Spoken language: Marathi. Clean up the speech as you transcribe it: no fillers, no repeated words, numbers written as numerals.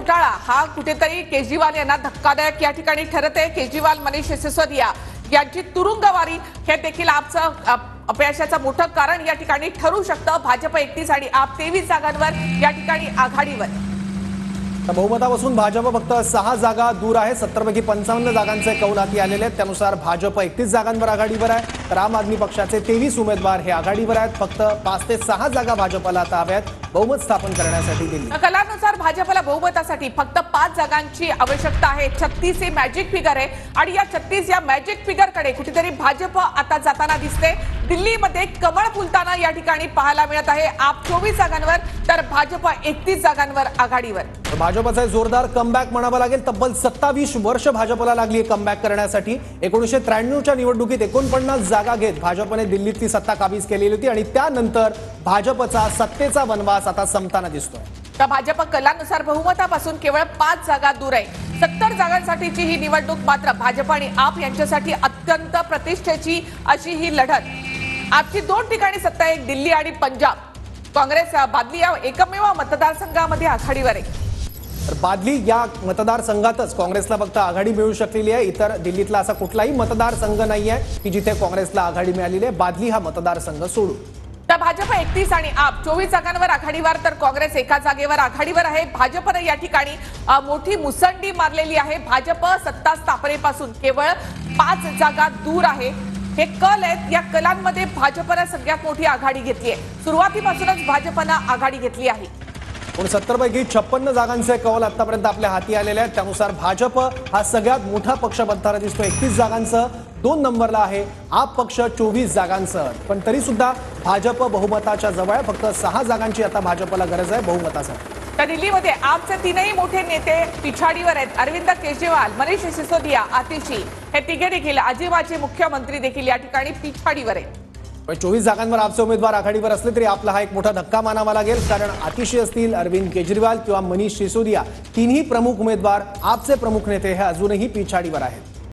घोटाळा हा कुठेतरी केजरीवाल यांना धक्कादायक या ठिकाणी ठरत आहे। केजरीवाल, मनीष सिसोदिया यांची तुरुंगवारी हे देखील आपचं अपयशाचं मोठं कारण या ठिकाणी ठरू शकतं। भाजप 31 आणि आप 23 जागांवर या ठिकाणी आघाडीवर। बहुमतापासून भाजप फक्त 6 जागा दूर आहे। 70 पैकी 55 जागांचे कौल हाती आलेले आहेत। त्यानुसार भाजप 31 जागांवर आघाडीवर आहे, तर आम आदमी पक्षाचे 23 उमेदवार हे आघाडीवर आहेत। फक्त 5 ते 6 जागा भाजपला आता हव्यात बहुमत स्थापन करण्यासाठी दिल्ली। कलानुसार भाजपला बहुमतासाठी फक्त 5 जागांची आवश्यकता आहे। 36 ही मॅजिक फिगर आहे आणि या 36 या मॅजिक फिगर कडे कुठेतरी भाजप आता जाताना दिसते। दिल्लीमध्ये कमळ फुलताना या ठिकाणी पाहायला मिळत आहे। आप 24 जागांवर तर भाजप 31 जागांवर आघाडीवर। भाजपचा जोरदार कमबॅक म्हणावा लागेल। तब्बल 27 वर्ष भाजपला लागली कमबॅक करण्यासाठी। 1993च्या निवडणुकीत 49 जागा घेत भाजपने दिल्लीतली सत्ता काबीज केलेली होती आणि त्यानंतर भाजपचा सत्तेचा वनवास आता संपताना दिसतोय। तर भाजप कलानुसार बहुमतापासून केवळ 5 जागा दूर आहे। 70 जागांसाठीची ही निवडणूक मात्र भाजप आणि आप यांच्यासाठी अत्यंत प्रतिष्ठेची अशी ही लढत। आपची 2 ठिकाणी सत्ता आहे, दिल्ली आणि पंजाब। काँग्रेस बादली या एकमेव मतदारसंघामध्ये आघाडीवर आहे। तर बादली या मतदारसंघातच काँग्रेसला फक्त आघाडी मिळू शकलेली आहे। इतर दिल्लीतला असा कुठलाही मतदारसंघ नाहीये की जिथे काँग्रेसला आघाडी मिळालेली आहे, बादली हा मतदारसंघ सोडून। तर भाजप 31 आणि आप 24 जागांवर आघाडीवर, तर काँग्रेस 1 जागेवर आघाडीवर आहे। भाजपने या ठिकाणी मोठी मुसंडी मारलेली आहे। भाजप सत्ता स्थापनेपासून केवळ 5 जागा दूर आहे। हे कल आहेत, या कलांमध्ये भाजपने सगळ्यात मोठी आघाडी घेतली आहे। सुरुवातीपासूनच भाजपने आघाडी घेतली आहे। 70 पैकी 56 जागांचे कौल आतापर्यंत आपल्या हाती आलेले आहेत। त्यानुसार भाजप हा सगळ्यात मोठा पक्ष बनताना दिसतो। 31 जागांचं 2 नंबरला आहे आप पक्ष 24 जागांचं, पण तरी सुद्धा भाजप बहुमताच्या जवळ। फक्त 6 जागांची आता भाजपला गरज आहे बहुमतासाठी। तर दिल्लीमध्ये आपचे 3ही मोठे नेते पिछाडीवर आहेत। अरविंद केजरीवाल, मनीष सिसोदिया, आतिशी हे तिघे देखील आजीबाजी मुख्यमंत्री देखील या ठिकाणी पिछाडीवर आहेत। 24 जागांवर आपचे उमेदवार आघाडीवर असले तरी आपला हा एक मोठा धक्का मानावा लागेल, कारण आतिशी असतील, अरविंद केजरीवाल किंवा मनीष सिसोदिया, 3ही प्रमुख उमेदवार आपचे प्रमुख नेते हे अजूनही पिछाडीवर आहेत।